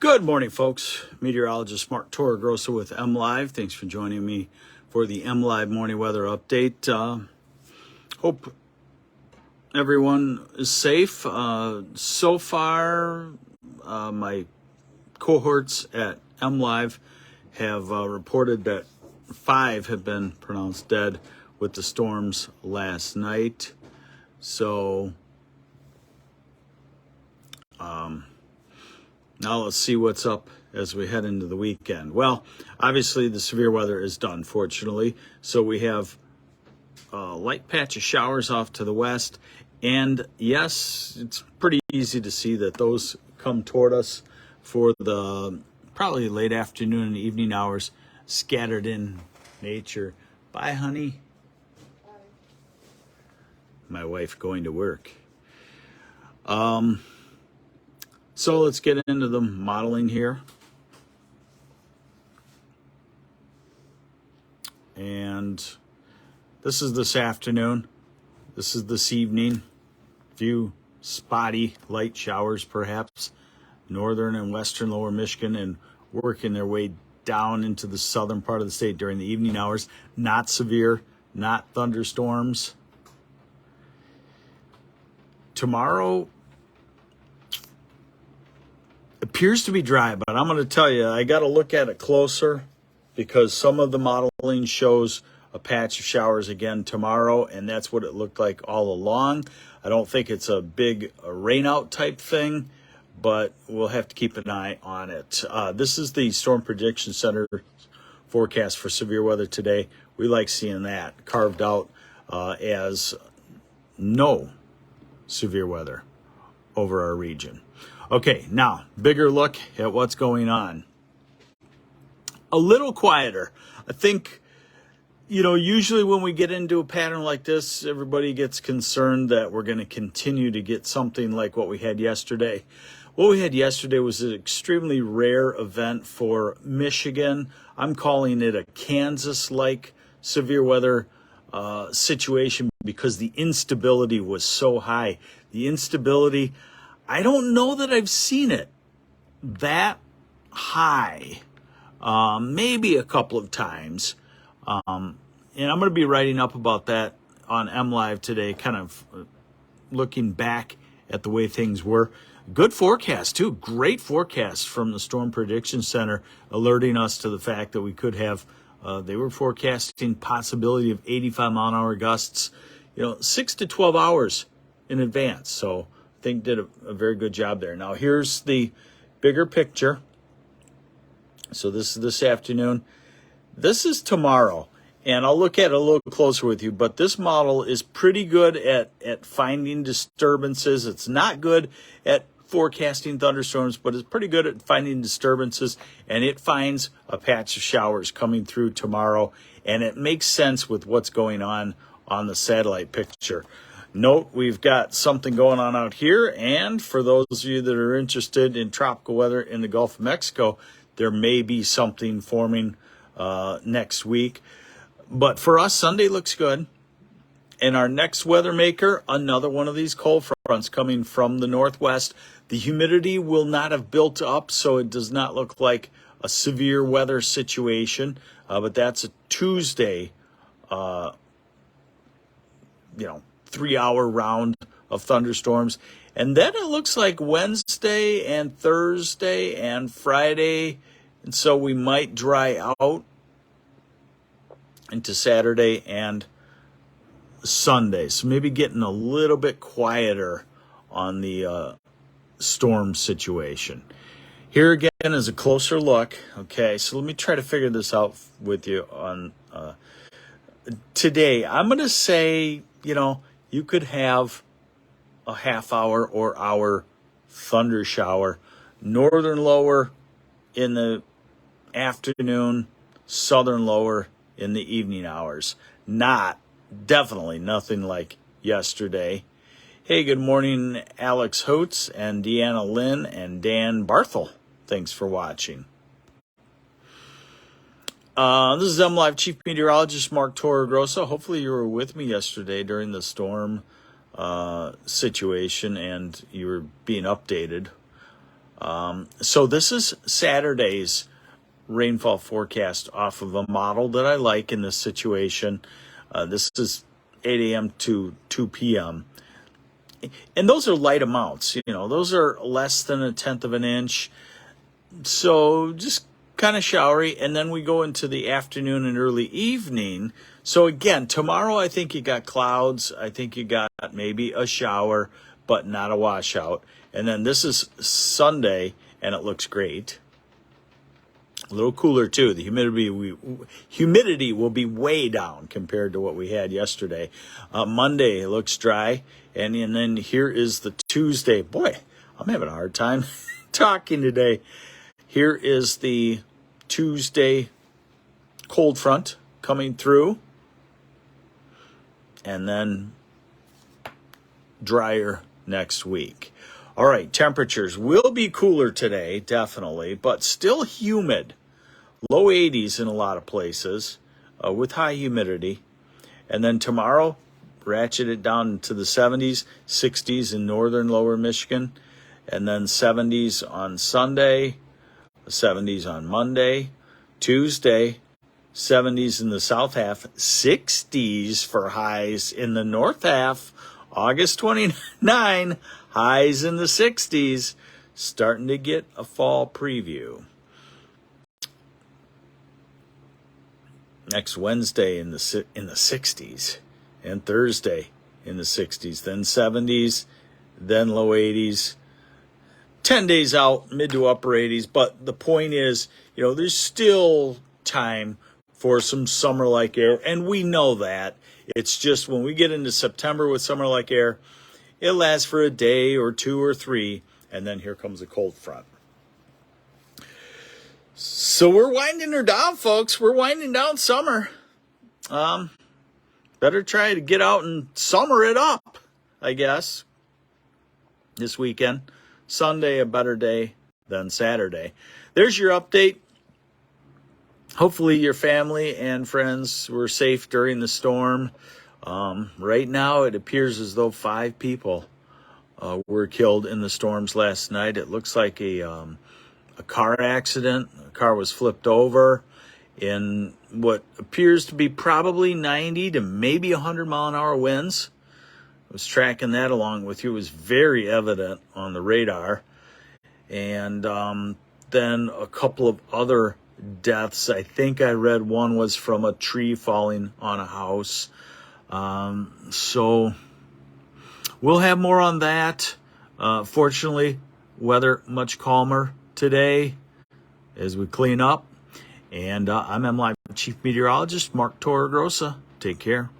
Good morning, folks. Meteorologist Mark Torregrossa with MLive. Thanks for joining me for the MLive morning weather update. Hope everyone is safe. So far, my cohorts at MLive have reported that 5 have been pronounced dead with the storms last night. So, now let's see what's up as we head into the weekend. Well, obviously the severe weather is done, fortunately. So we have a light patch of showers off to the west. And yes, it's pretty easy to see that those come toward us for the probably late afternoon and evening hours, scattered in nature. Bye, honey. Bye. My wife going to work. So let's get into the modeling here. And this is this afternoon. This is this evening. Few spotty light showers, perhaps. Northern and western lower Michigan, and working their way down into the southern part of the state during the evening hours. Not severe, not thunderstorms. Tomorrow appears to be dry, but I'm going to tell you, I got to look at it closer because some of the modeling shows a patch of showers again tomorrow, and that's what it looked like all along. I don't think it's a big rainout type thing, but we'll have to keep an eye on it. This is the Storm Prediction Center forecast for severe weather today. We like seeing that carved out as no severe weather over our region. Okay, now, bigger look at what's going on. A little quieter. I think, usually when we get into a pattern like this, everybody gets concerned that we're going to continue to get something like what we had yesterday. What we had yesterday was an extremely rare event for Michigan. I'm calling it a Kansas-like severe weather situation because the instability was so high. The instability, I don't know that I've seen it that high, maybe a couple of times. And I'm going to be writing up about that on MLive today, kind of looking back at the way things were. Good forecast, too. Great forecast from the Storm Prediction Center, alerting us to the fact that we could have, they were forecasting possibility of 85-mile-an-hour gusts, 6 to 12 hours in advance. So I think did a very good job there. Now, here's the bigger picture. So this is this afternoon. This is tomorrow, and I'll look at it a little closer with you, but this model is pretty good at finding disturbances. It's not good at forecasting thunderstorms, but it's pretty good at finding disturbances, and it finds a patch of showers coming through tomorrow, and it makes sense with what's going on the satellite picture. Note, we've got something going on out here, and for those of you that are interested in tropical weather in the Gulf of Mexico, there may be something forming next week. But for us, Sunday looks good. And our next weather maker, another one of these cold fronts coming from the northwest. The humidity will not have built up, so it does not look like a severe weather situation. But that's a Tuesday, 3-hour round of thunderstorms. And then it looks like Wednesday and Thursday and Friday. And so we might dry out into Saturday and Sunday. So maybe getting a little bit quieter on the storm situation. Here again is a closer look. Okay, so let me try to figure this out with you on today. I'm going to say, you could have a half-hour or hour thunder shower. Northern lower in the afternoon, southern lower in the evening hours. Definitely nothing like yesterday. Hey, good morning, Alex Hoots and Deanna Lynn and Dan Barthel. Thanks for watching. This is MLive Chief Meteorologist Mark Torregrossa. Hopefully you were with me yesterday during the storm situation and you were being updated. So this is Saturday's rainfall forecast off of a model that I like in this situation. This is 8 a.m. to 2 p.m. And those are light amounts, those are less than 1/10 of an inch. So just kind of showery. And then we go into the afternoon and early evening. So again, tomorrow I think you got clouds. I think you got maybe a shower, but not a washout. And then this is Sunday, and it looks great. A little cooler too. The humidity will be way down compared to what we had yesterday. Monday looks dry, and then here is the Tuesday. Boy, I'm having a hard time talking today. Here is the Tuesday cold front coming through, and then drier next week. All right, temperatures will be cooler today, definitely, but still humid. Low 80s in a lot of places with high humidity. And then tomorrow, ratchet it down to the 70s, 60s in northern lower Michigan, and then 70s on Sunday, 70s on Monday, Tuesday, 70s in the south half, 60s for highs in the north half, August 29, highs in the 60s, starting to get a fall preview. Next Wednesday in the 60s, and Thursday in the 60s, then 70s, then low 80s. 10 days out, mid to upper 80s. But the point is, there's still time for some summer-like air, and we know that. It's just when we get into September with summer-like air, it lasts for a day or two or three, and then here comes a cold front. So we're winding her down, folks. We're winding down summer. Better try to get out and summer it up, I guess, this weekend. Sunday, a better day than Saturday. There's your update. Hopefully your family and friends were safe during the storm. Right now, it appears as though 5 people were killed in the storms last night. It looks like a car accident. A car was flipped over in what appears to be probably 90 to maybe 100-mile-an-hour winds. I was tracking that along with you. It was very evident on the radar. And then a couple of other deaths. I think I read one was from a tree falling on a house. So we'll have more on that. Fortunately, weather much calmer today as we clean up. And I'm MLive Chief Meteorologist Mark Torregrossa. Take care.